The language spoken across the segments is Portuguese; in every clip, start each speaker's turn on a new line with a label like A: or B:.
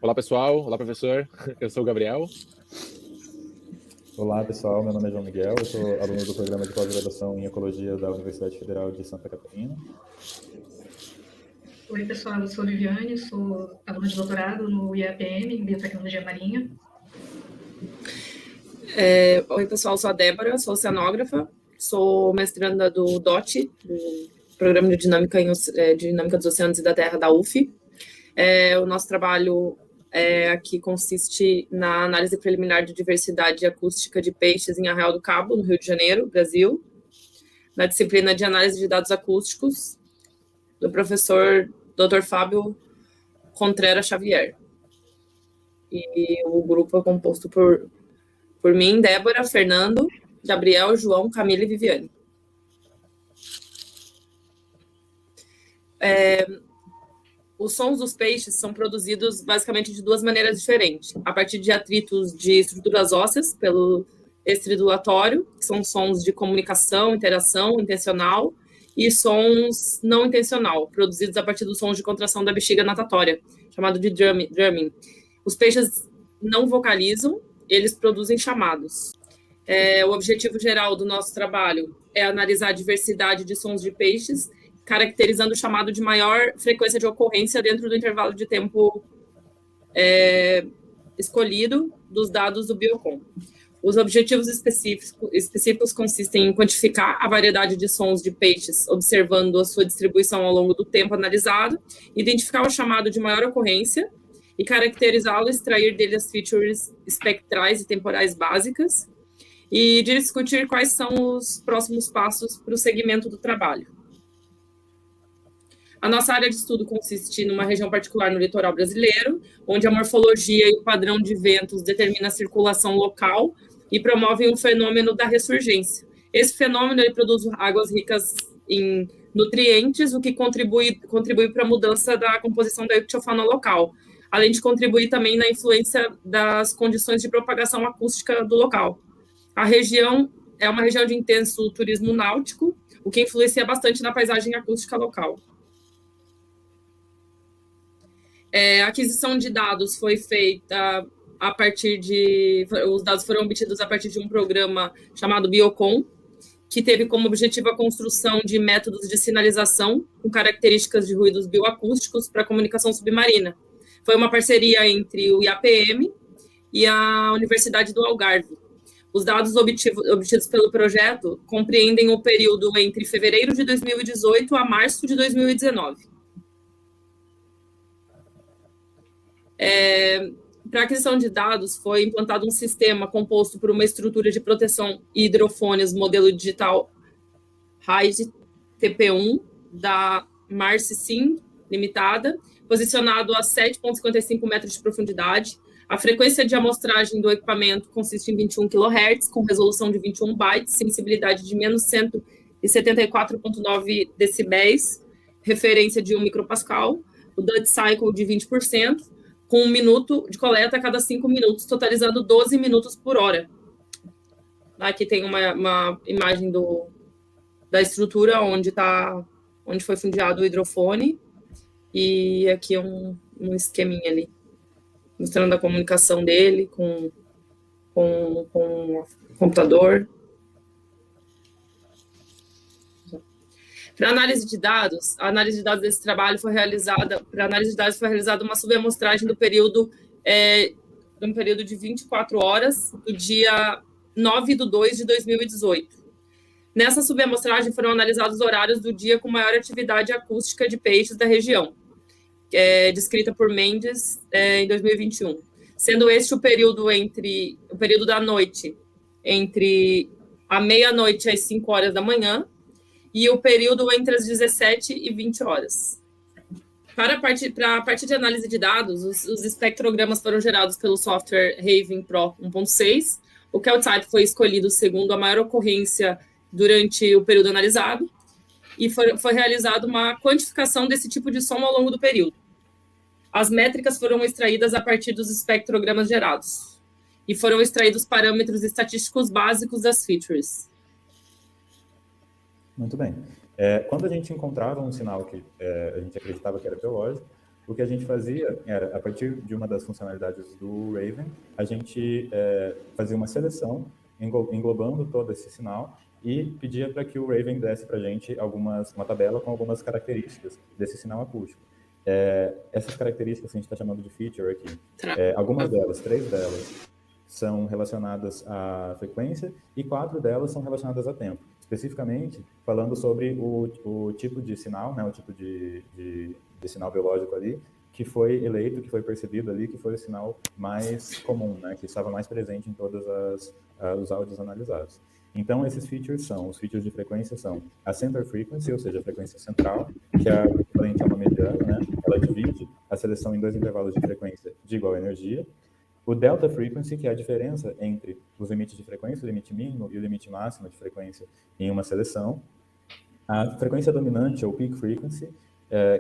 A: Olá, pessoal. Olá, professor. Eu sou o Gabriel.
B: Olá, pessoal. Meu nome é João Miguel. Eu sou aluno do programa de pós-graduação em Ecologia da Universidade Federal de Santa Catarina.
C: Oi, pessoal. Eu sou Viviane, sou aluna de doutorado no IAPM, em Biotecnologia Marinha.
D: Oi, pessoal. Eu sou a Débora, sou oceanógrafa, sou mestranda do DOT, do Programa de Dinâmica dos Oceanos e da Terra, da UF. O nosso trabalho aqui consiste na análise preliminar de diversidade acústica de peixes em Arraial do Cabo, no Rio de Janeiro, Brasil, na disciplina de análise de dados acústicos, do professor Dr. Fábio Contreras Xavier. E o grupo é composto por mim, Débora, Fernando, Gabriel, João, Camila e Viviane. Os sons dos peixes são produzidos basicamente de duas maneiras diferentes. A partir de atritos de estruturas ósseas, pelo estridulatório, que são sons de comunicação, interação intencional, e sons não intencional, produzidos a partir dos sons de contração da bexiga natatória, chamado de drumming. Os peixes não vocalizam, eles produzem chamados. O objetivo geral do nosso trabalho é analisar a diversidade de sons de peixes, caracterizando o chamado de maior frequência de ocorrência dentro do intervalo de tempo escolhido dos dados do Biocom. Os objetivos específicos consistem em quantificar a variedade de sons de peixes, observando a sua distribuição ao longo do tempo analisado, identificar o chamado de maior ocorrência e caracterizá-lo, extrair dele as features espectrais e temporais básicas, e discutir quais são os próximos passos para o segmento do trabalho. A nossa área de estudo consiste numa região particular no litoral brasileiro, onde a morfologia e o padrão de ventos determinam a circulação local e promovem o fenômeno da ressurgência. Esse fenômeno ele produz águas ricas em nutrientes, o que contribui para a mudança da composição da ictiofauna local, além de contribuir também na influência das condições de propagação acústica do local. A região é uma região de intenso turismo náutico, o que influencia bastante na paisagem acústica local. A aquisição de dados foi feita a partir de... Os dados foram obtidos a partir de um programa chamado Biocom, que teve como objetivo a construção de métodos de sinalização com características de ruídos bioacústicos para comunicação submarina. Foi uma parceria entre o IAPM e a Universidade do Algarve. Os dados obtidos pelo projeto compreendem o período entre fevereiro de 2018 a março de 2019. Para a aquisição de dados, foi implantado um sistema composto por uma estrutura de proteção e hidrofones modelo digital RAID TP1 da Marci-Sim Limitada, posicionado a 7,55 metros de profundidade. A frequência de amostragem do equipamento consiste em 21 kHz, com resolução de 21 bytes, sensibilidade de menos 174,9 decibéis, referência de 1 micropascal, o dead cycle de 20%, com 1 minuto de coleta a cada 5 minutos, totalizando 12 minutos por hora. Aqui tem uma imagem da estrutura onde foi fundiado o hidrofone, e aqui é um esqueminha ali, mostrando a comunicação dele com o computador. Para análise de dados, a análise de dados desse trabalho foi realizada, uma subamostragem do período de 24 horas, do dia 9/2 de 2018. Nessa subamostragem foram analisados os horários do dia com maior atividade acústica de peixes da região, descrita por Mendes em 2021, sendo este o período da noite, entre a meia-noite e as 5 horas da manhã, e o período entre as 17 e 20 horas. Para a parte de análise de dados, os espectrogramas foram gerados pelo software Raven Pro 1.6. O CalType foi escolhido segundo a maior ocorrência durante o período analisado, e foi realizada uma quantificação desse tipo de som ao longo do período. As métricas foram extraídas a partir dos espectrogramas gerados, e foram extraídos parâmetros estatísticos básicos das features.
B: Muito bem. Quando a gente encontrava um sinal que a gente acreditava que era biológico, o que a gente fazia era, a partir de uma das funcionalidades do Raven, a gente fazia uma seleção englobando todo esse sinal e pedia para que o Raven desse para a gente uma tabela com algumas características desse sinal acústico. Essas características que a gente está chamando de feature aqui, algumas delas, 3 delas, são relacionadas à frequência e 4 delas são relacionadas a tempo. Especificamente, falando sobre o tipo de sinal, né, o tipo de sinal biológico ali, que foi eleito, que foi percebido ali, que foi o sinal mais comum, né, que estava mais presente em todos os áudios analisados. Então, os features de frequência são a center frequency, ou seja, a frequência central, que é equivalente a uma mediana, né? Ela divide a seleção em 2 intervalos de frequência de igual energia. O delta frequency, que é a diferença entre os limites de frequência, o limite mínimo e o limite máximo de frequência em uma seleção. A frequência dominante, ou peak frequency,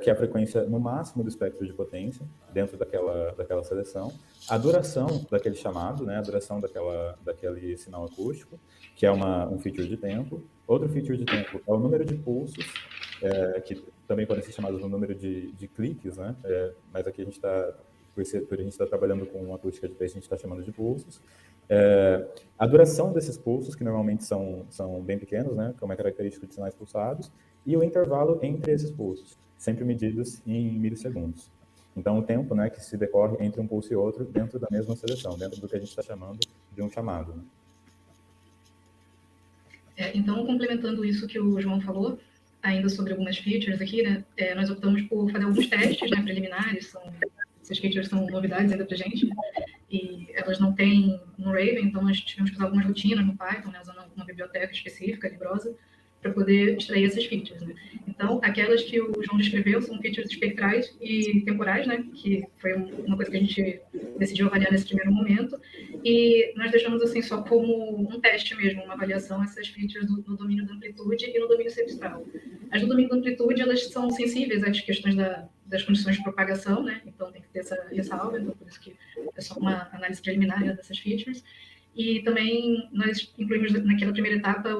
B: que é a frequência no máximo do espectro de potência, dentro daquela seleção. A duração daquele chamado, né, a duração daquele sinal acústico, que é um feature de tempo. Outro feature de tempo é o número de pulsos, que também podem ser chamados no número de cliques, né, mas aqui a gente está, por a gente estar trabalhando com uma acústica de peixe, a gente está chamando de pulsos. A duração desses pulsos, que normalmente são bem pequenos, né, como é característico de sinais pulsados, e o intervalo entre esses pulsos, sempre medidos em milissegundos. Então, o tempo, né, que se decorre entre um pulso e outro dentro da mesma seleção, dentro do que a gente está chamando de um chamado. Né?
C: Então, complementando isso que o João falou, ainda sobre algumas features aqui, né, nós optamos por fazer alguns testes, né, preliminares, essas features são novidades ainda para a gente, né, e elas não têm no Raven, então nós tivemos que usar algumas rotinas no Python, né, usando uma biblioteca específica, librosa, para poder extrair essas features, né? Então, aquelas que o João descreveu são features espectrais e temporais, né? Que foi uma coisa que a gente decidiu avaliar nesse primeiro momento. E nós deixamos, assim, só como um teste mesmo, uma avaliação, essas features no domínio da amplitude e no domínio cepstral. As do domínio da amplitude, elas são sensíveis às questões das condições de propagação, né? Então, tem que ter essa ressalva, então por isso que é só uma análise preliminar, né, dessas features. E também nós incluímos naquela primeira etapa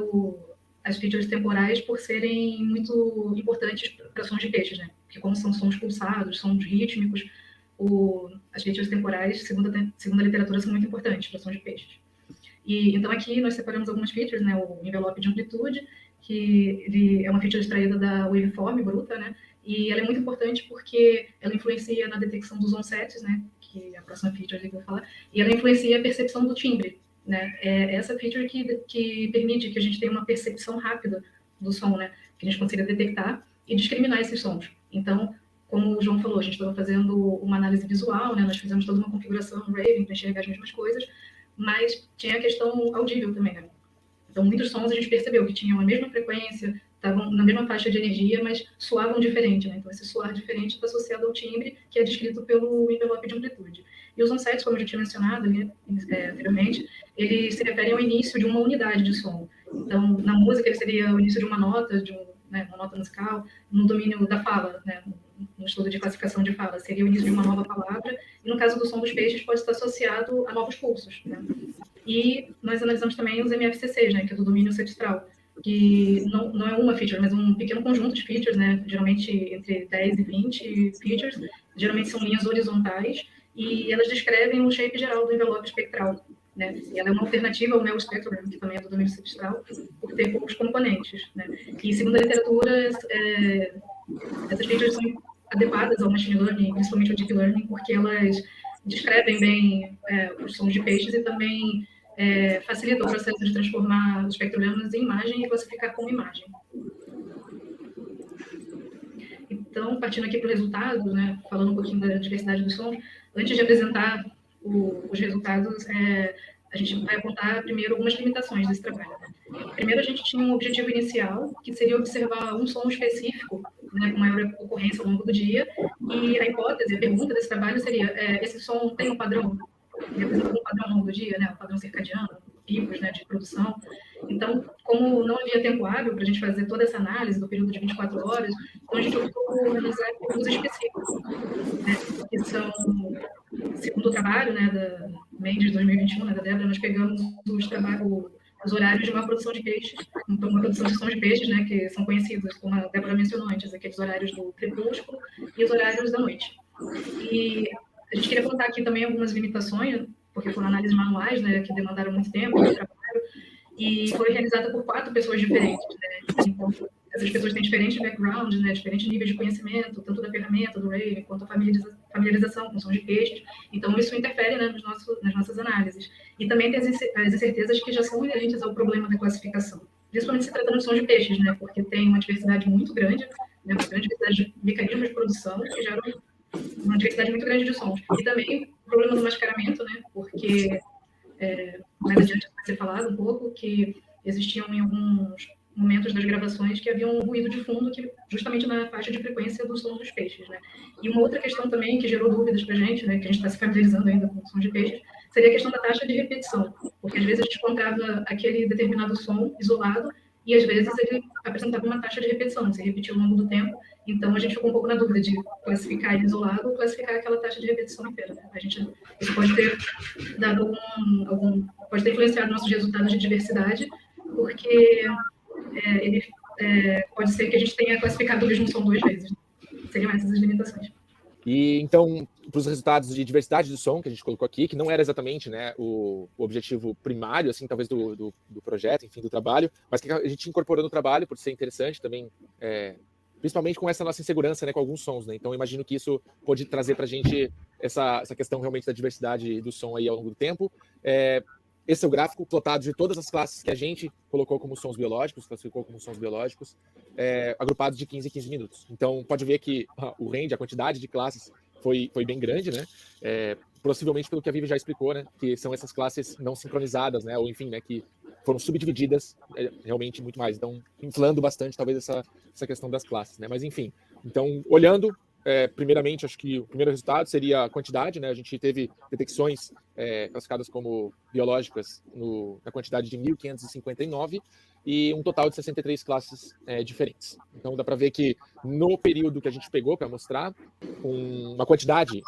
C: as features temporais por serem muito importantes para sons de peixes, né? Porque como são sons pulsados, sons rítmicos, as features temporais, segundo a literatura, são muito importantes para sons de peixes. E então aqui nós separamos algumas features, né? O envelope de amplitude, que ele é uma feature extraída da waveform bruta, né? E ela é muito importante porque ela influencia na detecção dos onsets, né? Que é a próxima feature que eu vou falar. E ela influencia a percepção do timbre, né? É essa feature que permite que a gente tenha uma percepção rápida do som, né? Que a gente consiga detectar e discriminar esses sons. Então, como o João falou, a gente estava fazendo uma análise visual, né? Nós fizemos toda uma configuração no Raven para enxergar as mesmas coisas, mas tinha a questão audível também, né? Então, muitos sons a gente percebeu que tinham a mesma frequência, estavam na mesma faixa de energia, mas soavam diferente, né? Então, esse soar diferente está associado ao timbre, que é descrito pelo envelope de amplitude. E os onsets, como eu já tinha mencionado anteriormente, eles se referem ao início de uma unidade de som. Então, na música, ele seria o início de uma nota, uma nota musical. No domínio da fala, né, no estudo de classificação de fala, seria o início de uma nova palavra. E no caso do som dos peixes, pode estar associado a novos pulsos, né? E nós analisamos também os MFCCs, né, que é do domínio cepstral, que não é uma feature, mas um pequeno conjunto de features, né, geralmente entre 10 e 20 features, geralmente são linhas horizontais, e elas descrevem o shape geral do envelope espectral, né? E ela é uma alternativa ao Neo Spectrum, que também é do domínio cepstral, por ter poucos componentes, né? E segundo a literatura, essas features são adequadas ao machine learning, principalmente ao deep learning, porque elas descrevem bem os sons de peixes e também facilita o processo de transformar os espectrogramas em imagem e classificar como imagem. Então, partindo aqui para o resultado, né, falando um pouquinho da diversidade dos sons, antes de apresentar os resultados, a gente vai apontar primeiro algumas limitações desse trabalho. Primeiro, a gente tinha um objetivo inicial, que seria observar um som específico, né, com maior ocorrência ao longo do dia, e a hipótese, a pergunta desse trabalho seria, esse som tem um padrão? Representa um padrão ao longo do dia, né, um padrão circadiano, picos, né, de produção. Então, como não havia tempo hábil para a gente fazer toda essa análise do período de 24 horas, então a gente optou por analisar períodos específicos, né, que são, segundo o trabalho, né, da Mendes de 2021, né, da Débora, nós pegamos os horários de uma produção de peixes, então uma produção de sons de peixes, né, que são conhecidos, como a Débora mencionou antes, aqueles horários do crepúsculo e os horários da noite. E a gente queria contar aqui também algumas limitações, porque foram análises manuais, né, que demandaram muito tempo de trabalho, e foi realizada por 4 pessoas diferentes, né? Então, essas pessoas têm diferentes backgrounds, né, diferentes níveis de conhecimento, tanto da ferramenta, do Raven, quanto a familiarização com sons de peixes. Então, isso interfere, né, nas nossas análises. E também tem as incertezas que já são inerentes ao problema da classificação, principalmente se tratando de sons de peixes, né, porque tem uma diversidade muito grande, né, uma grande diversidade de mecanismos de produção que geram uma diversidade muito grande de sons. E também o problema do mascaramento, né, porque mais adiante vai ser falado um pouco que existiam em alguns momentos das gravações que havia um ruído de fundo que justamente na faixa de frequência do som dos peixes, né? E uma outra questão também que gerou dúvidas para a gente, né, que a gente está se familiarizando ainda com o som de peixes, seria a questão da taxa de repetição, porque às vezes a gente encontrava aquele determinado som isolado e às vezes ele apresentava uma taxa de repetição, se repetia ao longo do tempo. Então a gente ficou um pouco na dúvida de classificar ele isolado ou classificar aquela taxa de repetição inteira, né? Isso pode ter dado pode ter influenciado nossos resultados de diversidade, porque pode ser que a gente tenha classificado o mesmo som 2 vezes. Seriam essas as limitações.
A: E então, para os resultados de diversidade do som que a gente colocou aqui, que não era exatamente, né, o objetivo primário, assim, talvez do projeto, enfim, do trabalho, mas que a gente incorporou no trabalho por ser interessante também, principalmente com essa nossa insegurança, né, com alguns sons, né? Então, eu imagino que isso pode trazer para a gente essa questão realmente da diversidade do som aí ao longo do tempo. Esse é o gráfico plotado de todas as classes que a gente colocou como sons biológicos, classificou como sons biológicos, agrupados de 15 em 15 minutos. Então, pode ver que o range, a quantidade de classes foi bem grande, né? Possivelmente pelo que a Vivi já explicou, né? Que são essas classes não sincronizadas, né? Ou, enfim, né? Que foram subdivididas realmente muito mais. Então, inflando bastante, talvez, essa questão das classes, né? Mas, enfim. Então, olhando... primeiramente, acho que o primeiro resultado seria a quantidade, né? A gente teve detecções classificadas como biológicas na quantidade de 1.559 e um total de 63 classes diferentes. Então, dá para ver que no período que a gente pegou para mostrar, uma quantidade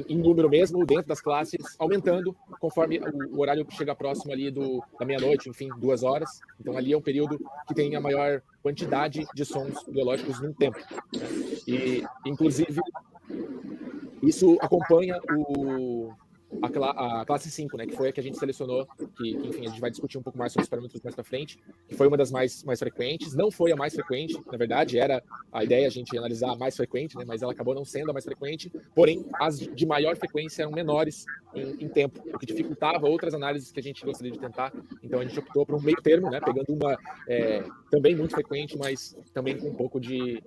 A: em número mesmo, dentro das classes, aumentando conforme o horário chega próximo ali da meia-noite, enfim, 2 horas. Então, ali é um período que tem a maior quantidade de sons biológicos num tempo. Né? E, inclusive, isso acompanha a classe 5, né, que foi a que a gente selecionou, que, enfim, a gente vai discutir um pouco mais sobre os parâmetros mais para frente, que foi uma das mais frequentes, não foi a mais frequente, na verdade, era a ideia a gente analisar a mais frequente, né, mas ela acabou não sendo a mais frequente, porém, as de maior frequência eram menores em tempo, o que dificultava outras análises que a gente gostaria de tentar, então a gente optou por um meio termo, né, pegando uma também muito frequente, mas também com um pouco de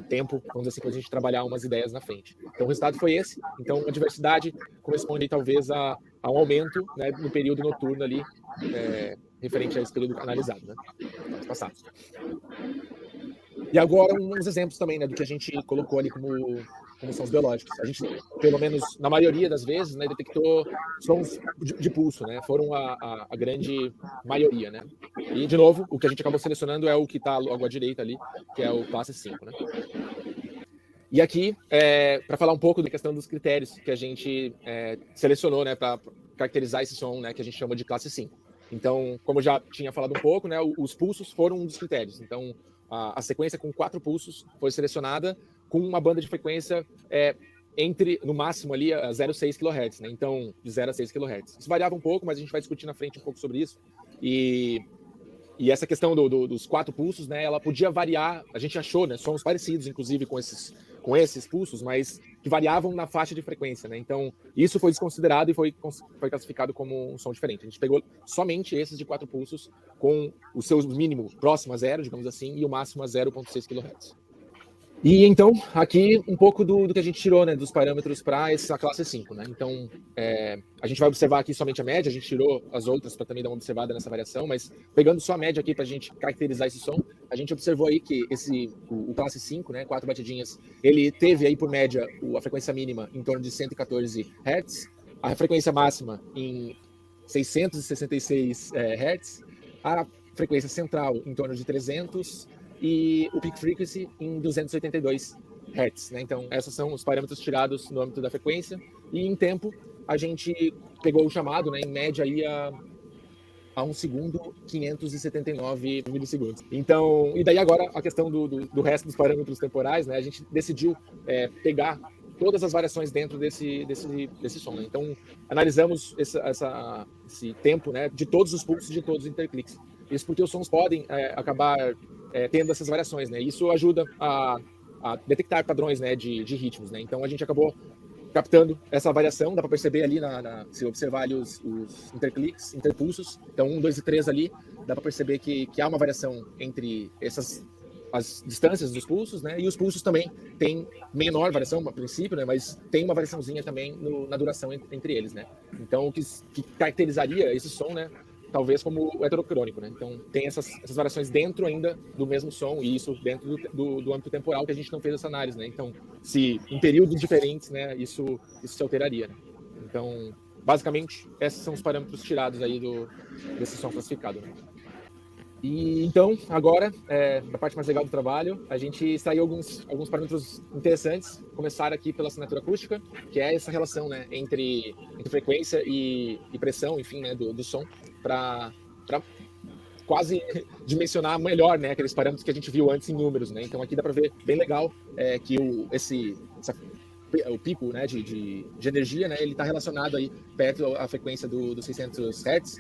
A: tempo, vamos dizer assim, para a gente trabalhar umas ideias na frente. Então, o resultado foi esse, então a diversidade corresponde talvez a um aumento, né, no período noturno ali, referente a esse período analisado, né? Vamos passar. E agora uns exemplos também, né, do que a gente colocou ali como sons biológicos. A gente, pelo menos na maioria das vezes, né, detectou sons de pulso, né? Foram a grande maioria, né? E, de novo, o que a gente acabou selecionando é o que está logo à direita ali, que é o classe 5, né? E aqui, para falar um pouco da questão dos critérios que a gente selecionou, né, para caracterizar esse som, né, que a gente chama de classe 5. Então, como eu já tinha falado um pouco, né, os pulsos foram um dos critérios. Então, a sequência com 4 pulsos foi selecionada com uma banda de frequência no máximo ali, a 0,6 kHz, né? Então, de 0 a 6 kHz. Isso variava um pouco, mas a gente vai discutir na frente um pouco sobre isso. E essa questão dos 4 pulsos, né, ela podia variar, a gente achou, né, sons parecidos, inclusive, com esses pulsos, mas que variavam na faixa de frequência, né? Então, isso foi desconsiderado e foi classificado como um som diferente. A gente pegou somente esses de 4 pulsos, com o seu mínimo próximo a 0, digamos assim, e o máximo a 0,6 kHz. E então, aqui um pouco do que a gente tirou, né, dos parâmetros para essa classe 5, né? Então, a gente vai observar aqui somente a média, a gente tirou as outras para também dar uma observada nessa variação, mas pegando só a média aqui para a gente caracterizar esse som, a gente observou aí que o classe 5, né, 4 batidinhas, ele teve aí por média a frequência mínima em torno de 114 Hz, a frequência máxima em 666 Hz, a frequência central em torno de 300 e o peak frequency em 282 Hz, né? Então, esses são os parâmetros tirados no âmbito da frequência. E em tempo, a gente pegou o chamado, né, em média, aí a a 1 segundo, 579 milissegundos. Então, e daí agora a questão do resto dos parâmetros temporais, né? A gente decidiu pegar todas as variações dentro desse som, né? Então, analisamos esse tempo, né, de todos os pulsos, de todos os interclicks. Isso porque os sons podem acabar tendo essas variações, né? Isso ajuda a detectar padrões, né, de ritmos, né? Então, a gente acabou captando essa variação, dá para perceber ali, se observar ali os interclicks, interpulsos, então 1, 2 e 3 ali, dá para perceber que há uma variação entre as distâncias dos pulsos, né? E os pulsos também têm menor variação, a princípio, né? Mas tem uma variaçãozinha também na duração entre eles, né? Então, o que caracterizaria esse som, né? Talvez como o heterocrônico, né? Então, tem essas variações dentro ainda do mesmo som, e isso dentro do âmbito temporal que a gente não fez essa análise, né? Então, se em períodos diferentes, né? Isso se alteraria, né? Então, basicamente, esses são os parâmetros tirados aí desse som classificado, né? E então, agora, da parte mais legal do trabalho, a gente extraiu alguns parâmetros interessantes. Começar aqui pela assinatura acústica, que é essa relação, né, entre frequência e pressão, enfim, né, do som, para quase dimensionar melhor, né, aqueles parâmetros que a gente viu antes em números, né. Então aqui dá para ver bem legal que o pico, né, de energia, né, ele está relacionado aí perto à frequência dos 600 Hz,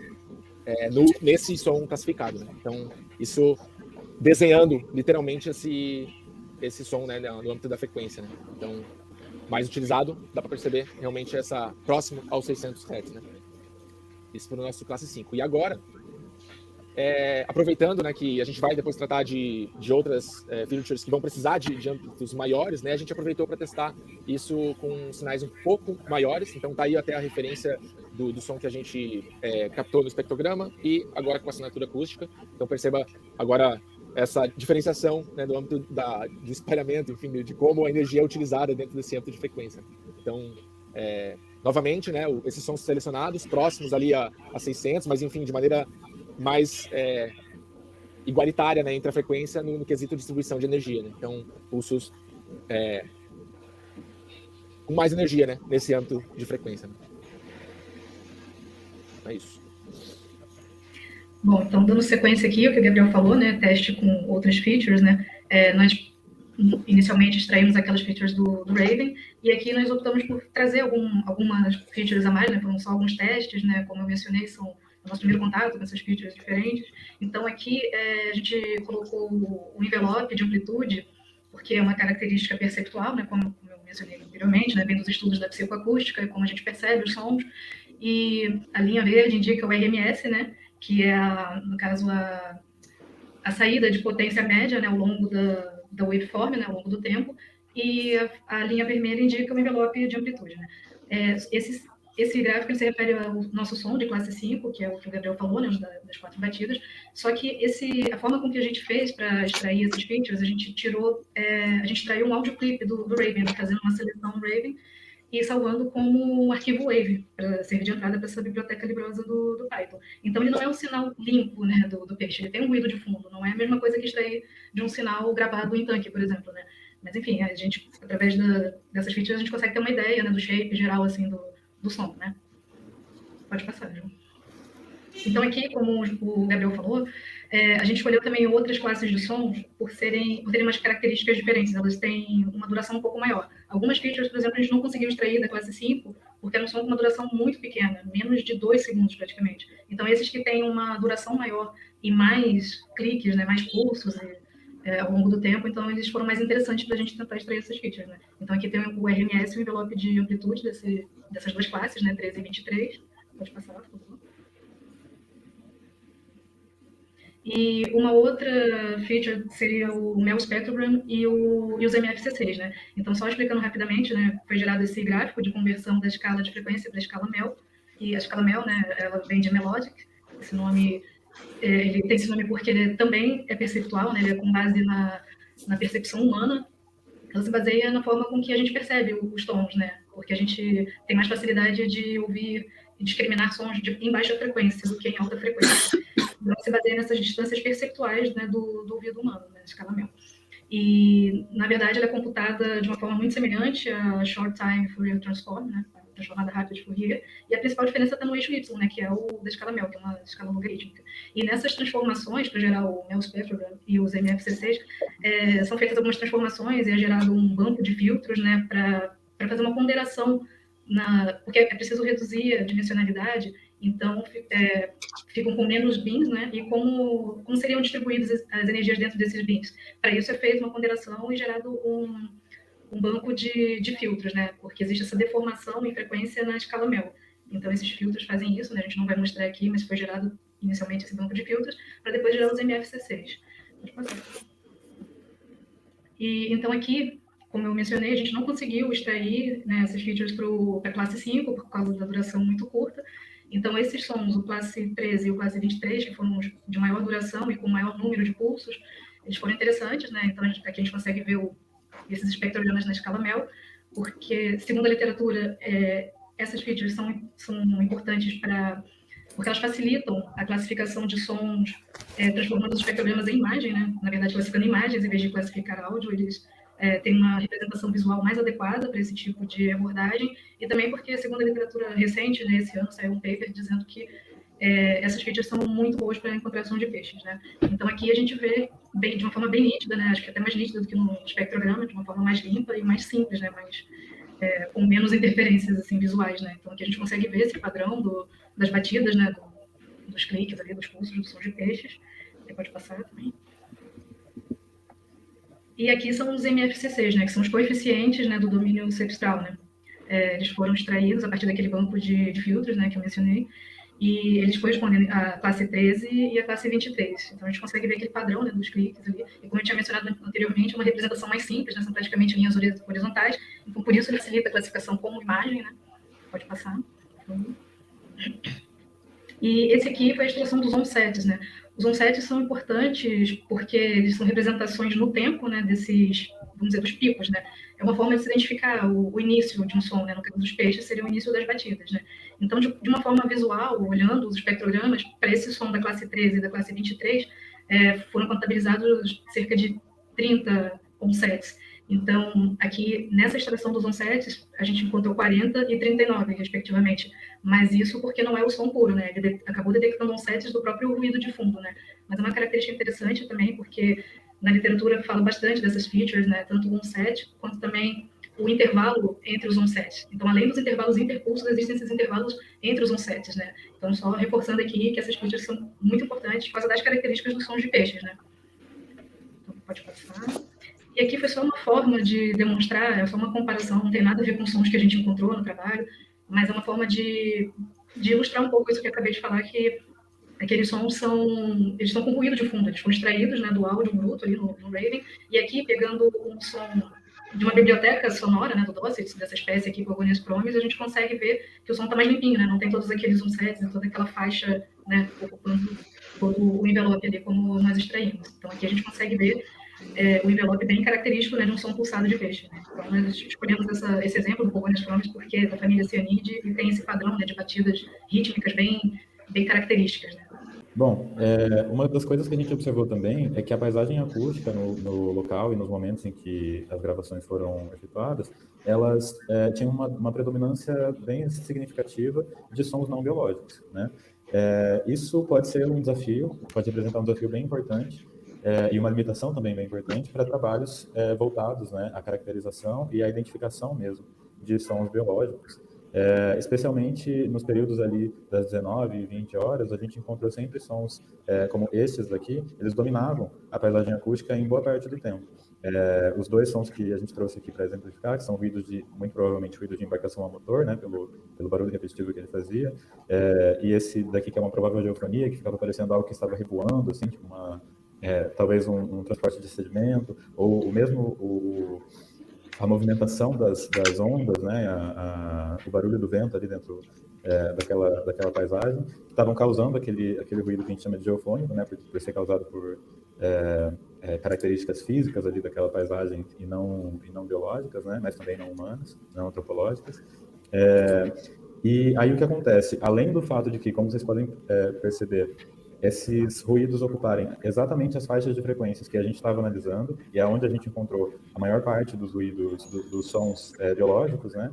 A: nesse som classificado, né? Então, isso desenhando literalmente esse som, né, no âmbito da frequência, né? Então, mais utilizado, dá para perceber realmente essa próximo aos 600 Hz, né? Isso para o nosso classe 5. E agora, aproveitando, né, que a gente vai depois tratar de outras features que vão precisar de âmbitos maiores, né, a gente aproveitou para testar isso com sinais um pouco maiores. Então tá aí até a referência do som que a gente captou no espectrograma e agora com a assinatura acústica. Então perceba agora essa diferenciação, né, do âmbito do espalhamento, enfim, de como a energia é utilizada dentro desse âmbito de frequência. Então, novamente, né, esses sons selecionados próximos ali a 600, mas enfim, de maneira mais igualitária, né, entre a frequência no quesito distribuição de energia, né? Então, pulsos com mais energia, né, nesse âmbito de frequência, né? É isso.
C: Bom, então, dando sequência aqui, o que o Gabriel falou, né, teste com outras features, né, nós inicialmente extraímos aquelas features do Raven, e aqui nós optamos por trazer algumas features a mais, né, foram só alguns testes, né, como eu mencionei, são o nosso primeiro contato com essas features diferentes. Então, aqui a gente colocou o envelope de amplitude, porque é uma característica perceptual, né, como eu mencionei anteriormente, né, vem dos estudos da psicoacústica, como a gente percebe os sons, e a linha verde indica o RMS, né, que é, no caso, a saída de potência média, né, ao longo da waveform, né, ao longo do tempo, e a linha vermelha indica o envelope de amplitude, né. Esse gráfico se refere ao nosso som de classe 5, que é o que o Gabriel falou, né, das 4 batidas, só que a forma com que a gente fez para extrair essas features, a gente extraiu um áudio clipe do Raven, fazendo uma seleção Raven e salvando como um arquivo Wave, para servir de entrada para essa biblioteca librosa do Python. Então, ele não é um sinal limpo, né, do peixe, ele tem um ruído de fundo, não é a mesma coisa que extrair de um sinal gravado em tanque, por exemplo, né. Mas, enfim, a gente, através dessas features, a gente consegue ter uma ideia, né, do shape geral, assim, do som, né? Pode passar, João. Então, aqui, como o Gabriel falou, a gente escolheu também outras classes de som por terem umas características diferentes. Elas têm uma duração um pouco maior. Algumas features, por exemplo, a gente não conseguiu extrair da classe 5, porque era um som com uma duração muito pequena, menos de 2 segundos, praticamente. Então, esses que têm uma duração maior e mais cliques, né, mais pulsos ao longo do tempo, então eles foram mais interessantes para a gente tentar extrair essas features, né? Então, aqui tem o RMS, o envelope de amplitude dessas duas classes, né, 13 e 23. Pode passar, por favor. E uma outra feature seria o MEL Spectrogram e os MFCCs, né? Então, só explicando rapidamente, né, foi gerado esse gráfico de conversão da escala de frequência para a escala MEL, e a escala MEL, né, ela vem de Melodic, esse nome, ele tem esse nome porque ele também é perceptual, né, ele é com base na percepção humana. Ela se baseia na forma com que a gente percebe os tons, né? Porque a gente tem mais facilidade de ouvir e discriminar sons em baixa frequência do que em alta frequência. Então, se baseia nessas distâncias perceptuais, né, do ouvido humano, né, na escala MEL. E, na verdade, ela é computada de uma forma muito semelhante à Short Time Fourier Transform, né, transformada rápida de Fourier, e a principal diferença está no eixo Y, né, que é o da escala Mel, que é uma escala logarítmica. E nessas transformações, para gerar o Mel Spectrogram e os MFC6, são feitas algumas transformações e é gerado um banco de filtros, né, para fazer uma ponderação, porque é preciso reduzir a dimensionalidade, então ficam com menos bins, né, e como seriam distribuídas as energias dentro desses bins. Para isso é feita uma ponderação e gerado um banco de filtros, né, porque existe essa deformação em frequência na escala Mel. Então, esses filtros fazem isso, né, a gente não vai mostrar aqui, mas foi gerado inicialmente esse banco de filtros, para depois gerar os MFC6. Pode passar. E, então, aqui, como eu mencionei, a gente não conseguiu extrair, né, esses features para a classe 5, por causa da duração muito curta. Então, esses sons, o classe 13 e o classe 23, que foram os de maior duração e com maior número de pulsos, eles foram interessantes, né? Então, aqui a gente consegue ver esses espectrogramas na escala Mel, porque, segundo a literatura, essas features são importantes porque elas facilitam a classificação de sons, transformando os espectrogramas em imagem, né? Na verdade, classificando imagens em vez de classificar áudio, eles têm uma representação visual mais adequada para esse tipo de abordagem, e também porque, segundo a literatura recente, né, esse ano saiu um paper dizendo que essas features são muito boas para a encontração de peixes, né? Então, aqui a gente vê de uma forma bem nítida, né? Acho que até mais nítida do que no espectrograma, de uma forma mais limpa e mais simples, né? Com menos interferências assim, visuais, né? Então, aqui a gente consegue ver esse padrão das batidas, né? Dos cliques ali, dos pulsos, do som de peixes. Você pode passar também. E aqui são os MFC6, né? Que são os coeficientes, né, do domínio cepstral, né? Eles foram extraídos a partir daquele banco de filtros, né, que eu mencionei, e eles correspondem à classe 13 e à classe 23. Então, a gente consegue ver aquele padrão, né, dos cliques ali. E como eu tinha mencionado anteriormente, é uma representação mais simples, né, são praticamente linhas horizontais. Então, por isso, ele facilita a classificação como imagem, né? Pode passar. E esse aqui foi a extração dos onsets, né? Os onsets são importantes porque eles são representações no tempo, né, desses, vamos dizer, dos picos, né? É uma forma de se identificar o início de um som, né? No caso dos peixes, seria o início das batidas, né? Então, de uma forma visual, olhando os espectrogramas, para esse som da classe 13 e da classe 23, foram contabilizados cerca de 30 onsets. Então, aqui, nessa extração dos onsets, a gente encontrou 40 e 39, respectivamente. Mas isso porque não é o som puro, né? Ele acabou detectando onsets do próprio ruído de fundo, né? Mas é uma característica interessante também, porque na literatura fala bastante dessas features, né? Tanto o onset, quanto também o intervalo entre os onsets. Então, além dos intervalos interpulsos, existem esses intervalos entre os onsets, né? Então, só reforçando aqui que essas features são muito importantes por causa das características dos sons de peixes, né? Então, pode passar. E aqui foi só uma forma de demonstrar, é só uma comparação, não tem nada a ver com os sons que a gente encontrou no trabalho, mas é uma forma de ilustrar um pouco isso que eu acabei de falar, que aqueles sons eles estão com ruído de fundo, eles foram extraídos, né, do áudio bruto ali no Raven, e aqui pegando um som de uma biblioteca sonora, né, do Docet, dessa espécie aqui, Gorgonias chromis, a gente consegue ver que o som está mais limpinho, né, não tem todos aqueles onsets, toda aquela faixa, né, ocupando todo o envelope ali, como nós extraímos. Então aqui a gente consegue ver o envelope bem característico, né, de um som pulsado de peixe, né? Então, nós escolhemos esse exemplo do Gorgonias chromis porque é da família Cyanide e tem esse padrão, né, de batidas rítmicas bem características, né?
B: Bom, uma das coisas que a gente observou também é que a paisagem acústica no local e nos momentos em que as gravações foram efetuadas, elas tinham uma predominância bem significativa de sons não biológicos, né? Isso pode ser um desafio, pode representar um desafio bem importante, e uma limitação também bem importante para trabalhos voltados, né, à caracterização e à identificação mesmo de sons biológicos. Especialmente nos períodos ali das 19 e 20 horas, a gente encontrou sempre sons como estes daqui, eles dominavam a paisagem acústica em boa parte do tempo. Os dois sons que a gente trouxe aqui para exemplificar, que são ruídos muito provavelmente ruídos de embarcação a motor, né, pelo barulho repetitivo que ele fazia, e esse daqui que é uma provável geofonia, que ficava parecendo algo que estava revoando, assim, tipo talvez um transporte de sedimento, ou mesmo a movimentação das ondas, né, o barulho do vento ali dentro daquela paisagem, estavam causando aquele ruído que a gente chama de geofônico, né, por ser causado por características físicas ali daquela paisagem e não biológicas, né, mas também não humanas, não antropológicas. E aí o que acontece? Além do fato de que, como vocês podem perceber, esses ruídos ocuparem exatamente as faixas de frequências que a gente estava analisando e é onde a gente encontrou a maior parte dos ruídos, dos sons biológicos, né?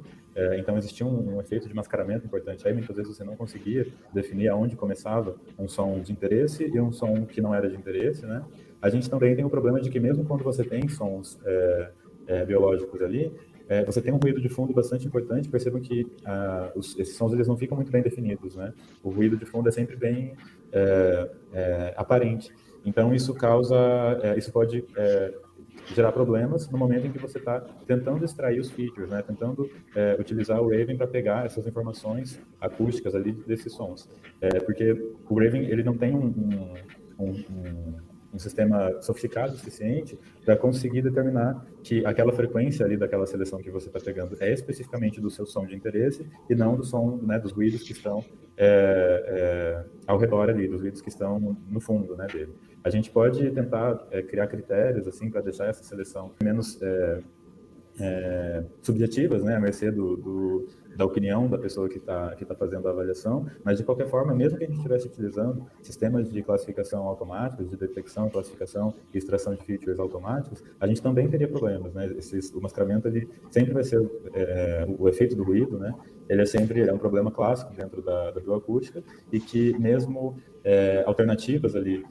B: Então existia um efeito de mascaramento importante aí, muitas vezes você não conseguia definir aonde começava um som de interesse e um som que não era de interesse, né? A gente também tem o problema de que mesmo quando você tem sons biológicos ali, você tem um ruído de fundo bastante importante. Percebam que esses sons eles não ficam muito bem definidos, né? O ruído de fundo é sempre bem aparente. Então isso pode gerar problemas no momento em que você está tentando extrair os features, né? Tentando utilizar o Raven para pegar essas informações acústicas ali desses sons, porque o Raven ele não tem um sistema sofisticado o suficiente para conseguir determinar que aquela frequência ali daquela seleção que você está pegando é especificamente do seu som de interesse e não do som, né, dos ruídos que estão ao redor ali, dos ruídos que estão no fundo, né, dele. A gente pode tentar criar critérios assim para deixar essa seleção menos subjetivas, né, à mercê da opinião da pessoa que tá fazendo a avaliação, mas de qualquer forma, mesmo que a gente estivesse utilizando sistemas de classificação automáticos, de detecção, classificação e extração de features automáticos, a gente também teria problemas, né? O mascaramento ele sempre vai ser o efeito do ruído, né? Ele é um problema clássico dentro da bioacústica e que mesmo alternativas ali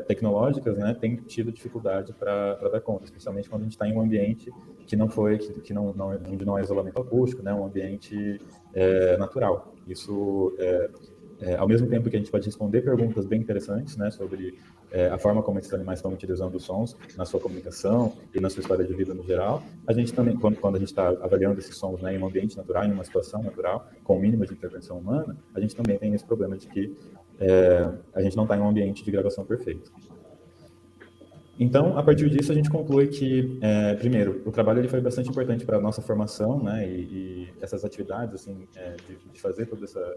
B: tecnológicas, né, tem tido dificuldade para dar conta, especialmente quando a gente está em um ambiente que onde não é isolamento acústico, né, um ambiente natural. Isso, ao mesmo tempo que a gente pode responder perguntas bem interessantes, né, sobre a forma como esses animais estão utilizando os sons na sua comunicação e na sua história de vida no geral, a gente também, quando a gente está avaliando esses sons, né, em um ambiente natural, em uma situação natural, com o mínimo de intervenção humana, a gente também tem esse problema de que a gente não está em um ambiente de gravação perfeito. Então, a partir disso, a gente conclui que, primeiro, o trabalho ele foi bastante importante para a nossa formação, né, e essas atividades, assim, de fazer toda essa,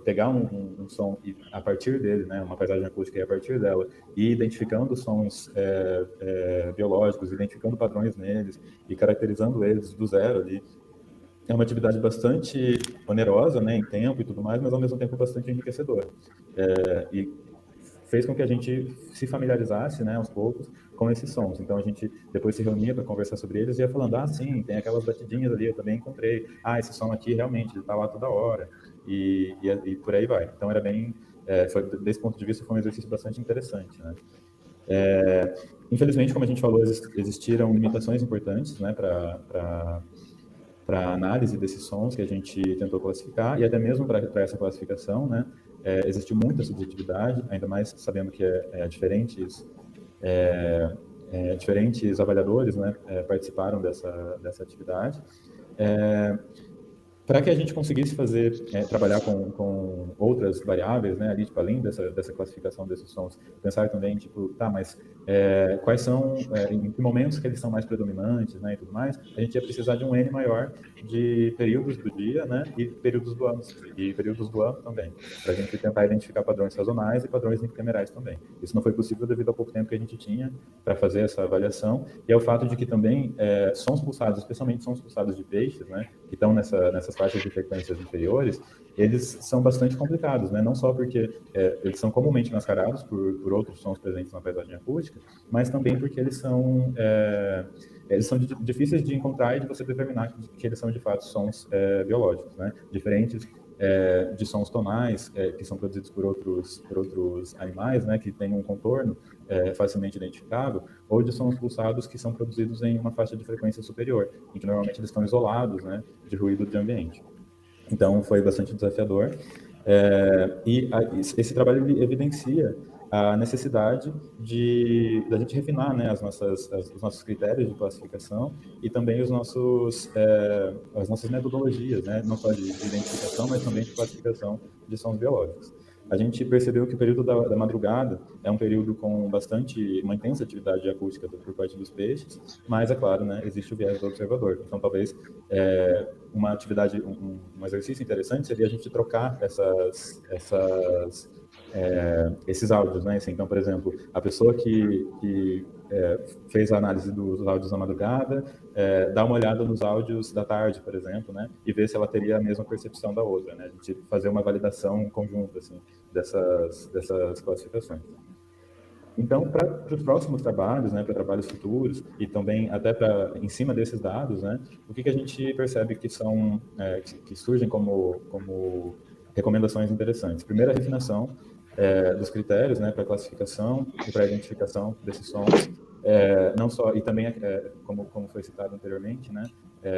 B: pegar um som e, a partir dele, né, uma paisagem acústica e a partir dela, e identificando sons biológicos, identificando padrões neles e caracterizando eles do zero ali, é uma atividade bastante onerosa, né, em tempo e tudo mais, mas ao mesmo tempo bastante enriquecedora. E fez com que a gente se familiarizasse, né, aos poucos com esses sons. Então a gente depois se reunia para conversar sobre eles e ia falando, sim, tem aquelas batidinhas ali, eu também encontrei. Esse som aqui realmente ele está lá toda hora e por aí vai. Então era bem, desse ponto de vista foi um exercício bastante interessante, né. Infelizmente, como a gente falou, existiram limitações importantes, né, para a análise desses sons que a gente tentou classificar, e até mesmo para essa classificação, né, existe muita subjetividade, ainda mais sabendo que diferentes avaliadores, né, participaram dessa atividade. Para que a gente conseguisse trabalhar com outras variáveis, né, ali, tipo, além dessa classificação desses sons, pensar também, tipo, mas quais são, em que momentos que eles são mais predominantes, né, e tudo mais, a gente ia precisar de um N maior de períodos do dia, né, e períodos do ano também, para a gente tentar identificar padrões sazonais e padrões intertemerais também. Isso não foi possível devido ao pouco tempo que a gente tinha para fazer essa avaliação, e ao fato de que também sons pulsados, especialmente sons pulsados de peixes, né, que estão nessas faixas de frequências inferiores, eles são bastante complicados, né? Não só porque eles são comumente mascarados por outros sons presentes na paisagem acústica, mas também porque eles são difíceis de encontrar e de você determinar que eles são de fato sons biológicos, né? Diferentes de sons tonais que são produzidos por outros animais, né? Que têm um contorno facilmente identificável, ou de sons pulsados que são produzidos em uma faixa de frequência superior, em que normalmente eles estão isolados, né, de ruído de ambiente. Então, foi bastante desafiador. Esse trabalho ele evidencia a necessidade da gente refinar, né, os nossos critérios de classificação e também as nossas metodologias, né, não só de identificação, mas também de classificação de sons biológicos. A gente percebeu que o período da madrugada é um período com uma intensa atividade acústica por parte dos peixes, mas, é claro, né, existe o viés do observador. Então, talvez uma atividade, um exercício interessante seria a gente trocar esses áudios, né? Assim, então, por exemplo, a pessoa que fez a análise dos áudios da madrugada, dá uma olhada nos áudios da tarde, por exemplo, né, e ver se ela teria a mesma percepção da outra, né, a gente fazer uma validação conjunta, assim, dessas classificações. Então, para os próximos trabalhos, né, para trabalhos futuros e também até em cima desses dados, né, o que a gente percebe que são que surgem como recomendações interessantes? Primeiro, a refinação dos critérios, né, para classificação e para identificação desses sons, não só e também como foi citado anteriormente, né,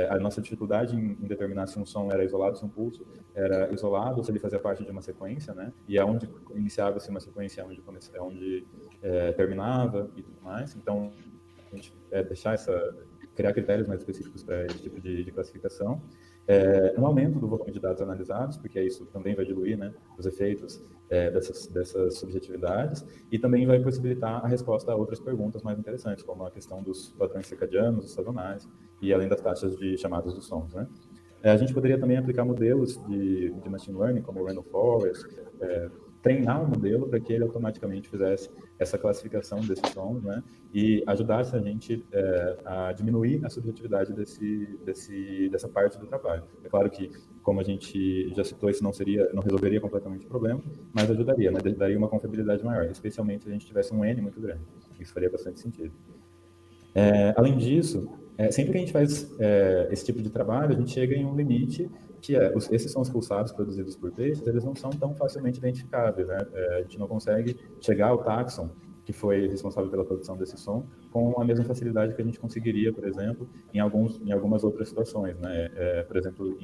B: a nossa dificuldade em determinar se um som era isolado, se um pulso era isolado, se ele fazia parte de uma sequência, né, e aonde iniciava-se uma sequência, aonde terminava e tudo mais. Então, a gente criar critérios mais específicos para esse tipo de classificação. Um aumento do volume de dados analisados, porque isso também vai diluir, né, os efeitos dessas subjetividades, e também vai possibilitar a resposta a outras perguntas mais interessantes, como a questão dos padrões circadianos, os sazonais, e além das taxas de chamadas dos sons, né. A gente poderia também aplicar modelos de machine learning, como o Random Forest, treinar um modelo para que ele automaticamente fizesse essa classificação desses sons, né, e ajudasse a gente a diminuir a subjetividade dessa parte do trabalho. É claro que, como a gente já citou, isso não resolveria completamente o problema, mas ajudaria, né, daria uma confiabilidade maior, especialmente se a gente tivesse um N muito grande. Isso faria bastante sentido. Além disso, sempre que a gente faz esse tipo de trabalho, a gente chega em um limite que esses sons pulsados produzidos por peixes, eles não são tão facilmente identificáveis, né? A gente não consegue chegar ao táxon que foi responsável pela produção desse som com a mesma facilidade que a gente conseguiria, por exemplo, em algumas outras situações, né? Por exemplo,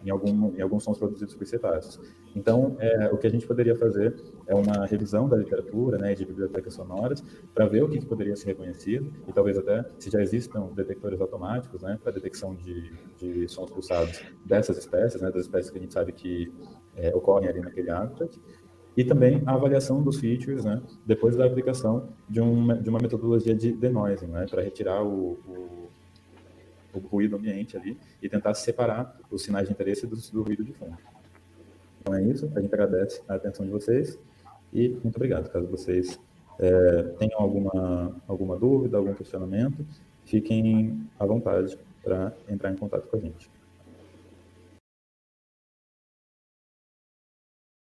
B: em alguns sons produzidos por cetáceos. Então, o que a gente poderia fazer é uma revisão da literatura, né, de bibliotecas sonoras, para ver o que poderia ser reconhecido, e talvez até se já existam detectores automáticos, né, para detecção de sons pulsados dessas espécies, né, das espécies que a gente sabe que ocorrem ali naquele habitat, e também a avaliação dos features, né, depois da aplicação de uma metodologia de denoising, né, para retirar o ruído ambiente ali e tentar separar os sinais de interesse do ruído de fundo. Então é isso, a gente agradece a atenção de vocês e muito obrigado. Caso vocês tenham alguma dúvida, algum questionamento, fiquem à vontade para entrar em contato com a gente.